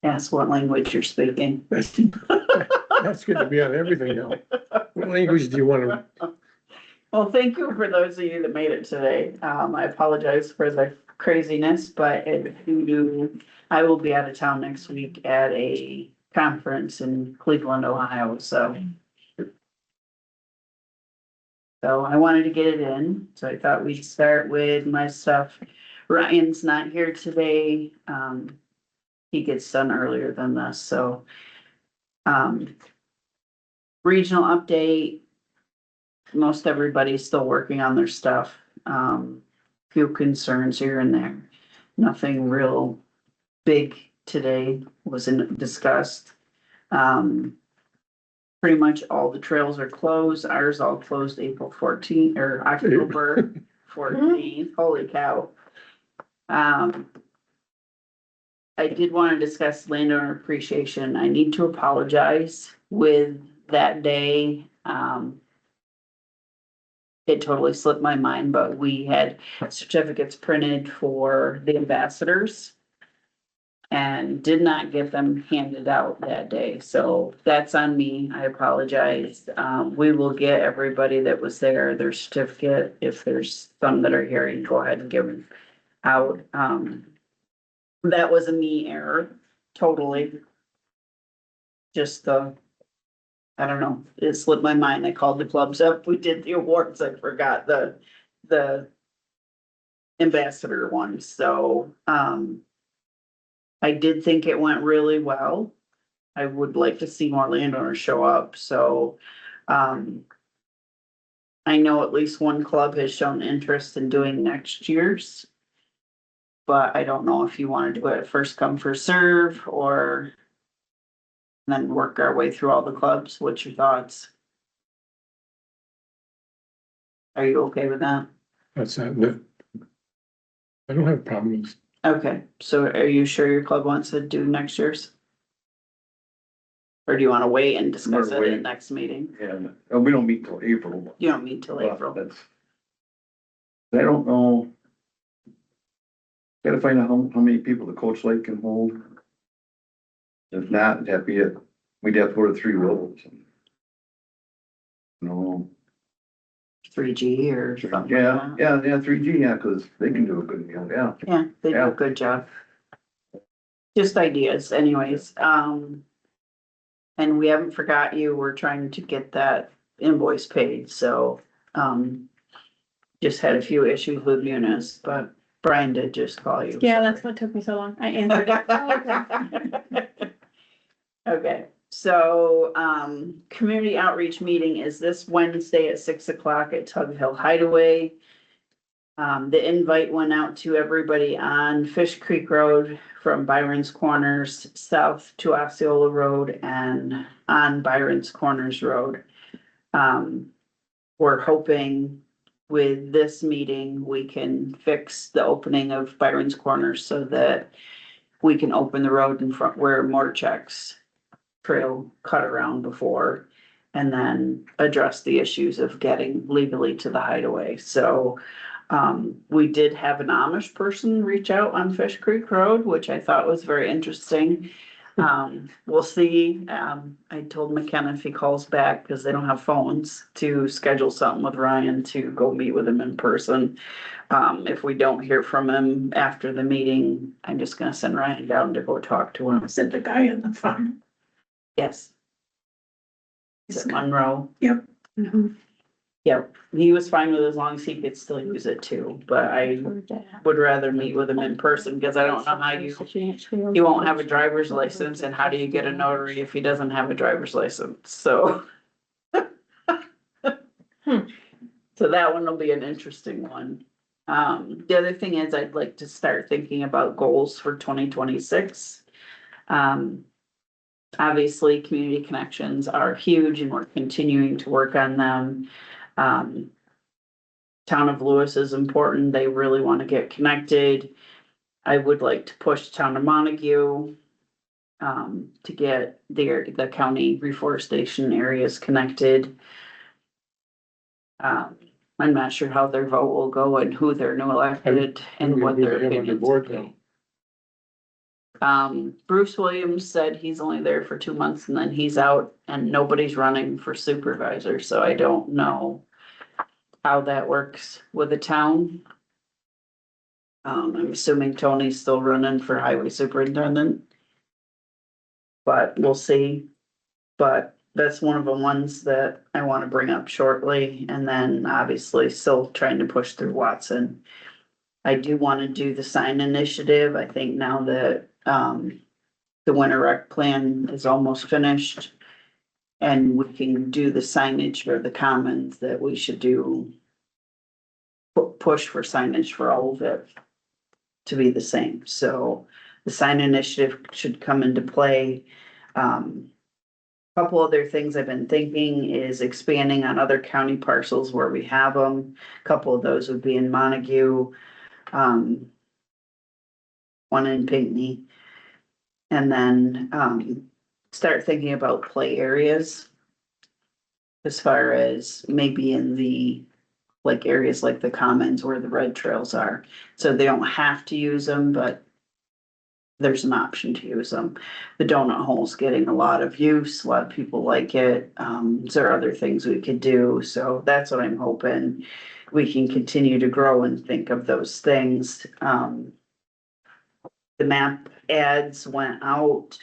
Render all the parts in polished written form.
Ask what language you're speaking. That's good to be on everything now. What language do you want to? Well, thank you for those of you that made it today. I apologize for the craziness, but I will be out of town next week at a conference in Cleveland, Ohio, so. So I wanted to get it in, so I thought we'd start with my stuff. Ryan's not here today. He gets done earlier than this, so. Regional update. Most everybody's still working on their stuff. Few concerns here and there. Nothing real big today wasn't discussed. Pretty much all the trails are closed. Ours all closed April 14th or October 14th. Holy cow. I did want to discuss landowner appreciation. I need to apologize with that day. It totally slipped my mind, but we had certificates printed for the ambassadors and did not get them handed out that day. So that's on me. I apologize. We will get everybody that was there their certificate. If there's some that are here, you go ahead and give them out. That was a me error, totally. Just I don't know, it slipped my mind. I called the clubs up. We did the awards. I forgot the ambassador one. So, I did think it went really well. I would like to see more landowners show up. So, I know at least one club has shown interest in doing next year's. But I don't know if you want to do it first come, first serve, or then work our way through all the clubs. What's your thoughts? Are you okay with that? That's not that. I don't have problems. Okay, so are you sure your club wants to do next year's? Or do you want to wait and discuss it at next meeting? Yeah, we don't meet till April. You don't meet till April. I don't know. Gotta find out how many people the Coach Lake can hold. If not, it'd have to be we'd have to go to 3 rows. No, 3G or something. yeah, 3G, yeah, cause they can do a good deal, yeah. Yeah, they do a good job. Just ideas anyways. And we haven't forgot you. We're trying to get that invoice paid, so, just had a few issues with Munis, but Brian did just call you. Yeah, that's what took me so long. I answered it. Okay, so, community outreach meeting is this Wednesday at 6 o'clock at Tug Hill Hideaway. The invite went out to everybody on Fish Creek Road from Byron's Corners south to Osceola Road and on Byron's Corners Road. We're hoping with this meeting, we can fix the opening of Byron's Corners so that we can open the road in front where Morchek's trail cut around before, and then address the issues of getting legally to the hideaway. So, we did have an Amish person reach out on Fish Creek Road, which I thought was very interesting. We'll see. I told McKenna if he calls back, because they don't have phones, to schedule something with Ryan to go meet with him in person. If we don't hear from him after the meeting, I'm just gonna send Ryan down to go talk to him. Is it the guy on the phone? Yes. Is it Monroe? Yep. Mhm. Yep, he was fine with it as long as he could still use it too, but I would rather meet with him in person, because I don't know how he won't have a driver's license, and how do you get a notary if he doesn't have a driver's license, so. So that one will be an interesting one. The other thing is I'd like to start thinking about goals for 2026. Obviously, community connections are huge and we're continuing to work on them. Town of Lewis is important. They really want to get connected. I would like to push Town of Montague to get the county reforestation areas connected. I'm not sure how their vote will go and who their new elected and what their opinions will be. Bruce Williams said he's only there for 2 months and then he's out and nobody's running for supervisor, so I don't know how that works with the town. I'm assuming Tony's still running for highway superintendent. But we'll see. But that's one of the ones that I wanna bring up shortly, and then obviously still trying to push through Watson. I do wanna do the sign initiative, I think now that, the winter rec plan is almost finished. And we can do the signage for the commons that we should do. Push for signage for all of it to be the same, so the sign initiative should come into play. Couple other things I've been thinking is expanding on other county parcels where we have them. Couple of those would be in Montague. One in Pinckney. And then, start thinking about play areas. As far as maybe in the, like areas like the commons where the red trails are. So they don't have to use them, but there's an option to use them. The donut hole's getting a lot of use, a lot of people like it. There are other things we could do, so that's what I'm hoping. We can continue to grow and think of those things. The map ads went out.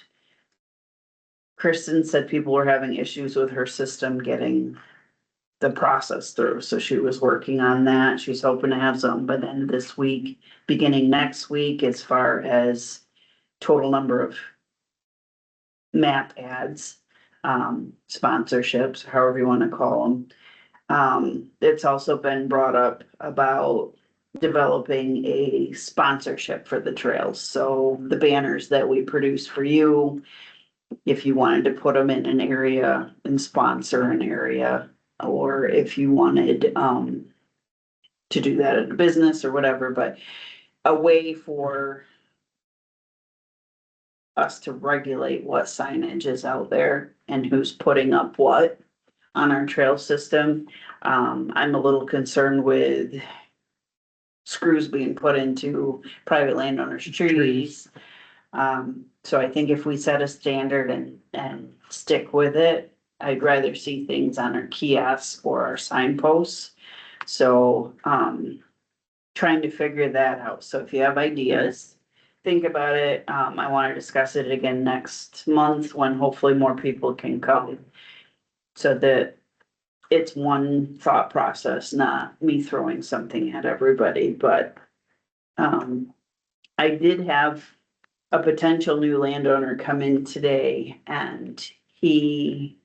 Kristen said people were having issues with her system getting the process through, so she was working on that. She's hoping to have some by the end of this week, beginning next week, as far as total number of map ads, sponsorships, however you wanna call them. It's also been brought up about developing a sponsorship for the trails, so the banners that we produce for you, if you wanted to put them in an area and sponsor an area, or if you wanted, to do that at a business or whatever, but a way for us to regulate what signage is out there and who's putting up what on our trail system. I'm a little concerned with screws being put into private landowners' trees. So I think if we set a standard and stick with it, I'd rather see things on our kiosks or our signposts. So, trying to figure that out. So if you have ideas, think about it. I wanna discuss it again next month when hopefully more people can come. So that it's one thought process, not me throwing something at everybody, but, I did have a potential new landowner come in today and he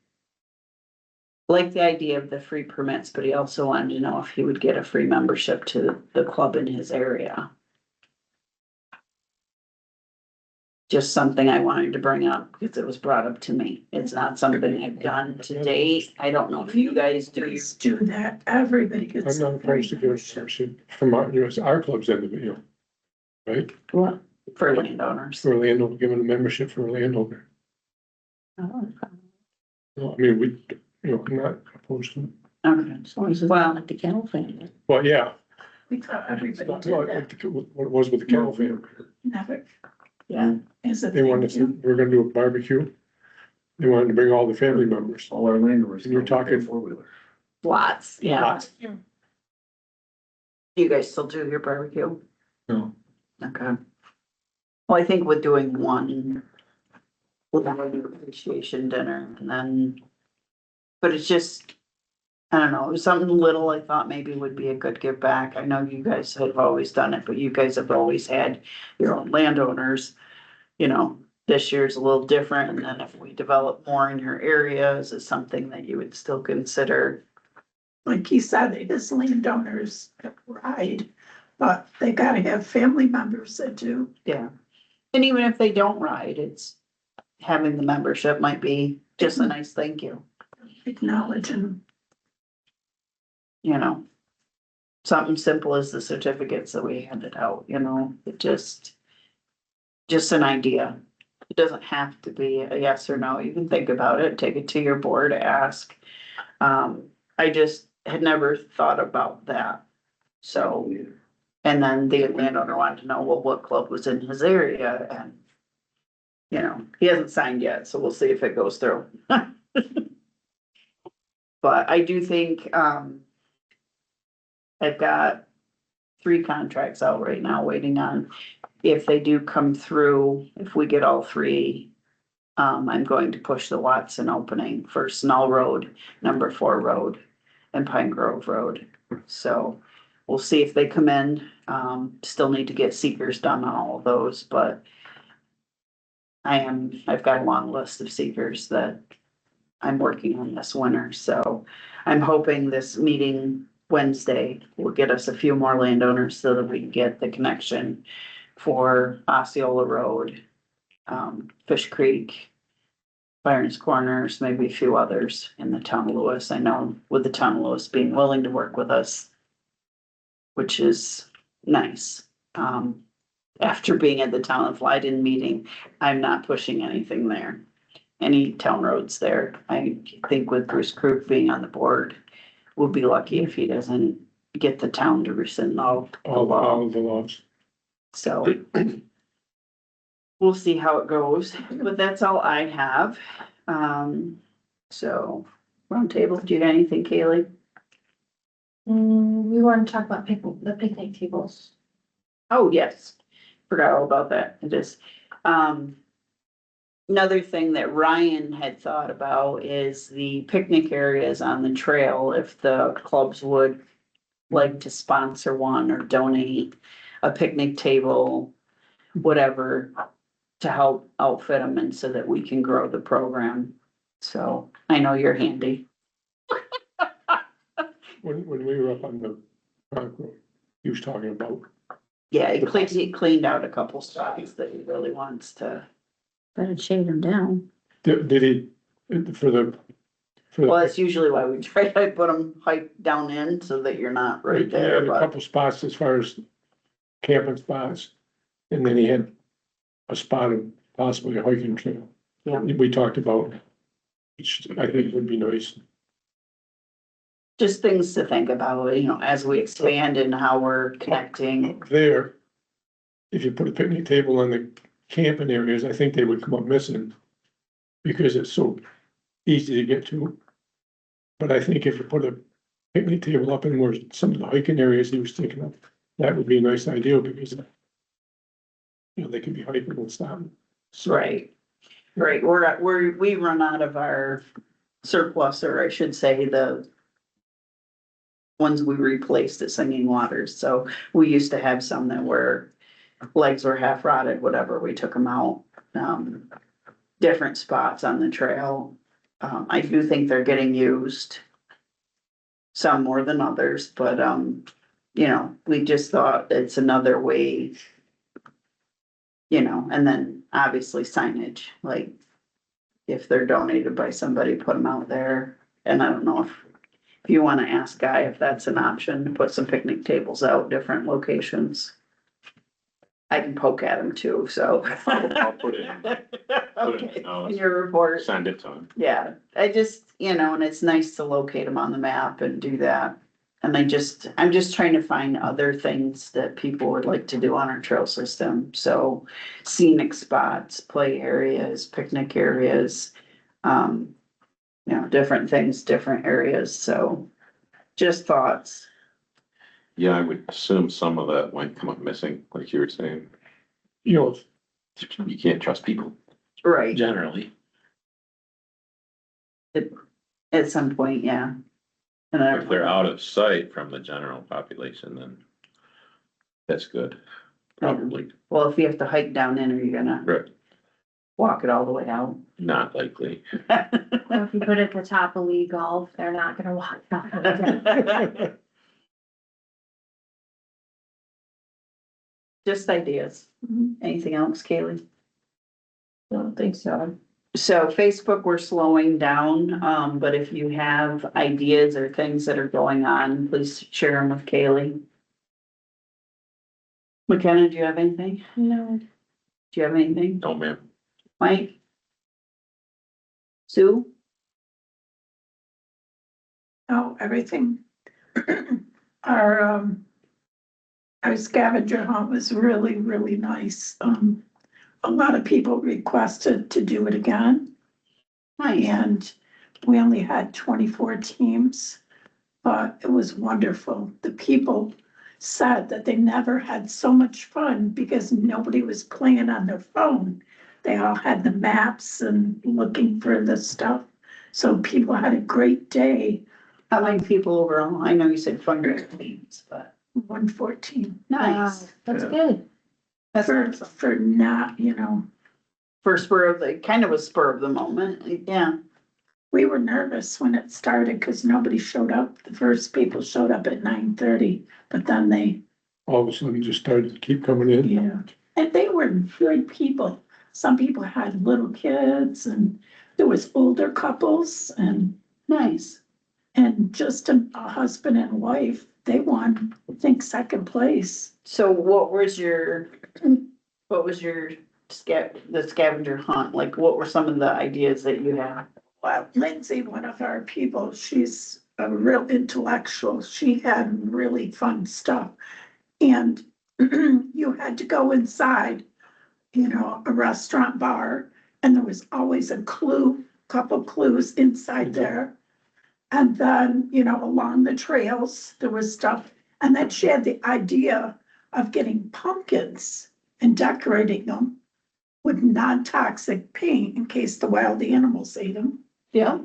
liked the idea of the free permits, but he also wanted to know if he would get a free membership to the club in his area. Just something I wanted to bring up because it was brought up to me. It's not something I've done to date. I don't know if you guys do. Please do that, everybody gets. I'm not opposed to doing something from our club's end of it, right? What? For landowners. For a landowner, giving a membership for a landowner. Oh, No, I mean, I'm not opposed to it. Okay, as long as it's Well- not like the kennel family. Well, yeah, We thought everybody it's did not that, like what it was with the kennel family. never, yeah, as a They wanted thank you. to, we're gonna do a barbecue. They wanted to bring all the family members. All our landowners. And you're talking- Four-wheeler. lots, yeah. Lots. Do you guys still do your barbecue? No. Okay. Well, I think with doing one, with an appreciation dinner and then, but it's just, I don't know, it was something little I thought maybe would be a good give back. I know you guys have always done it, but you guys have always had your own landowners. You know, this year's a little different, and then if we develop more in your area, is it something that you would still consider? Like he said, his landowners ride, but they gotta have family members that do. Yeah. And even if they don't ride, it's having the membership might be just a nice thank you, Acknowledge and you know? Something simple as the certificates that we handed out, it just an idea. It doesn't have to be a yes or no. You can think about it, take it to your board, ask. I just had never thought about that. So, and then the landowner wanted to know, well, what club was in his area and you know, he hasn't signed yet, so we'll see if it goes through. But I do think, I've got 3 contracts out right now waiting on, if they do come through, if we get all 3. I'm going to push the Watson opening for Snell Road, number 4 road, and Pine Grove Road. So we'll see if they come in. Still need to get seekers done on all of those, but I've got a long list of seekers that I'm working on this winter, so I'm hoping this meeting Wednesday will get us a few more landowners so that we can get the connection for Osceola Road, Fish Creek, Byron's Corners, maybe a few others in the town of Lewis. I know with the town of Lewis being willing to work with us, which is nice. After being at the town of Leiden meeting, I'm not pushing anything there. Any town roads there. I think with Bruce Krug being on the board, we'll be lucky if he doesn't get the town to rescind all the law. All the laws. So we'll see how it goes, but that's all I have. So roundtable, do you got anything, Kaylee? We want to talk about the picnic tables. Oh, yes, forgot all about that. It is, another thing that Ryan had thought about is the picnic areas on the trail, if the clubs would like to sponsor one or donate a picnic table, whatever, to help outfit them and so that we can grow the program. So I know you're handy. When we were up on the Park Road, he was talking about, Yeah, he cleaned out a couple spots that he really wants to. Better shade them down. did he, for the. Well, that's usually why we try to put them hiked down in so that you're not right He there, had a but couple spots as far as camping spots, and then he had a spot of possibly a hiking trail. Yeah. We talked about, which I think would be nice. just things to think about, you know, as we expand and how we're connecting. Up there, if you put a picnic table on the camping areas, I think they would come up missing. Because it's so easy to get to. But I think if you put a picnic table up in where some of the hiking areas he was thinking of, that would be a nice idea because. You know, they could be hiking and stopping. Right, we run out of our surplus, or I should say, the ones we replaced at Singing Waters, so we used to have some that were, legs were half rotted, whatever, we took them out. Different spots on the trail, I do think they're getting used. Some more than others, but, you know, we just thought it's another way. You know, and then obviously signage, like if they're donated by somebody, put them out there. And I don't know if you want to ask Guy if that's an option, to put some picnic tables out, different locations. I can poke at him too, so. I'll put it in. Okay, No, in your report, Send it to him. yeah, I just, you know, and it's nice to locate them on the map and do that. And I'm just trying to find other things that people would like to do on our trail system, so scenic spots, play areas, picnic areas. You know, different things, different areas, so just thoughts. Yeah, I would assume some of that might come up missing, like you were saying. You know, You can't trust people Right, generally. at some point, yeah. And I If they're out of sight from the general population, then that's good, probably. Well, if you have to hike down in, are you gonna Right, walk it all the way out? not likely. Or if you put it at the top of Lee Golf, they're not gonna walk out. Just ideas. Anything else, Kaylee? I don't think so. So Facebook, we're slowing down, but if you have ideas or things that are going on, please share them with Kaylee. McKenna, do you have anything? No. Do you have anything? No, ma'am. Mike? Sue? Oh, everything. Our scavenger hunt was really, really nice. a lot of people requested to do it again. Nice. And we only had 24 teams, but it was wonderful. The people said that they never had so much fun because nobody was playing on their phone. They all had the maps and looking for the stuff. So people had a great day, How many people overall? I know you said 20 teams, but 114. nice. That's Yeah. good. That's For, awesome. for not, For spur of the, kind of a spur of the moment, yeah. we were nervous when it started because nobody showed up. The first people showed up at 9:30, but then they, all of a sudden just started to keep coming in. yeah. And they were good people. Some people had little kids and there was older couples Nice. and just a husband and wife. They won, I think, second place. So what was your the scavenger hunt? Like, what were some of the ideas that you had? Well, Lindsay, one of our people, she's a real intellectual. She had really fun stuff. And you had to go inside, a restaurant bar, and there was always a couple clues inside there. And then, along the trails, there was stuff. And then she had the idea of getting pumpkins and decorating them with non-toxic paint in case the wild animals ate them. Yeah.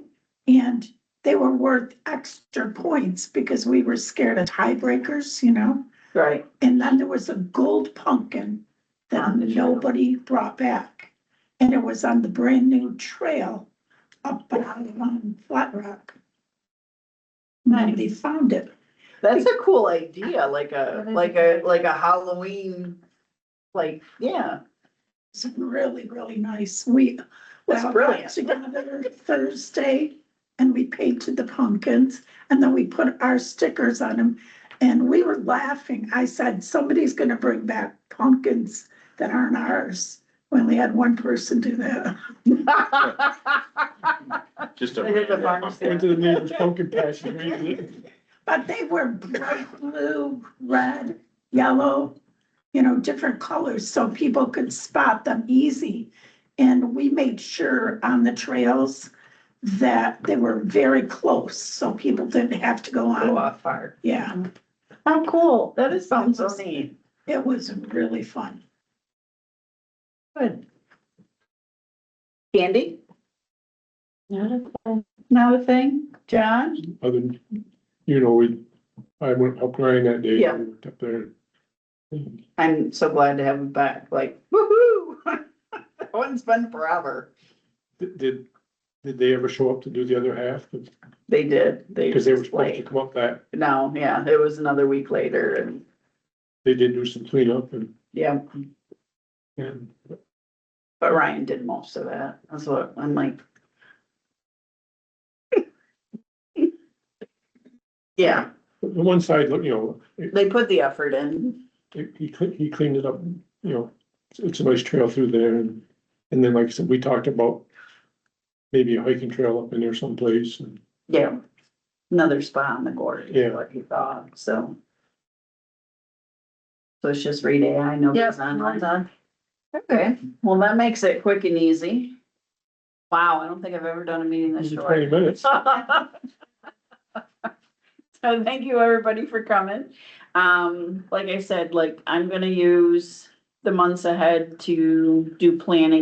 And they were worth extra points because we were scared of tiebreakers, Right. And then there was a gold pumpkin that On the trail. nobody brought back. And it was on the brand new trail up on Flat Rock. Nobody found it. That's a cool idea, like a Halloween, yeah. It's really, really nice. We That's all got brilliant. together Thursday and we painted the pumpkins and then we put our stickers on them. And we were laughing. I said, somebody's gonna bring back pumpkins that aren't ours. We only had one person do that. Just a. They hit the farmer's stand. Went to the neighbor's pumpkin patch and raised it. But they were bright blue, red, yellow, different colors, so people could spot them easy. And we made sure on the trails that they were very close, so people didn't have to go Go on. off fire. Yeah, How cool. That sounds so neat. it was really fun. Good. Candy? Not Not a thing? John? Other than, I went up Ryan that day. Yeah. Up there. I'm so glad to have him back, like, woo-hoo! That one's been forever. Did they ever show up to do the other half? They did, Because they were supposed to late. come up that, No, yeah, it was another week later and, they did do some cleanup and, yeah, but but Ryan did most of that. That's what, I'm like. Yeah, the one side, they put the effort in. he cleaned it up, it's a nice trail through there and then like I said, we talked about maybe a hiking trail up in there someplace and Yeah. Another spot on the gorge, Yeah. is what he thought, so. So it's just read AI, no. Yep, design well line. done. Okay, well, that makes it quick and easy. Wow, I don't think I've ever done a meeting this 20 short. minutes. So thank you, everybody, for coming. Like I said, I'm gonna use the months ahead to do planning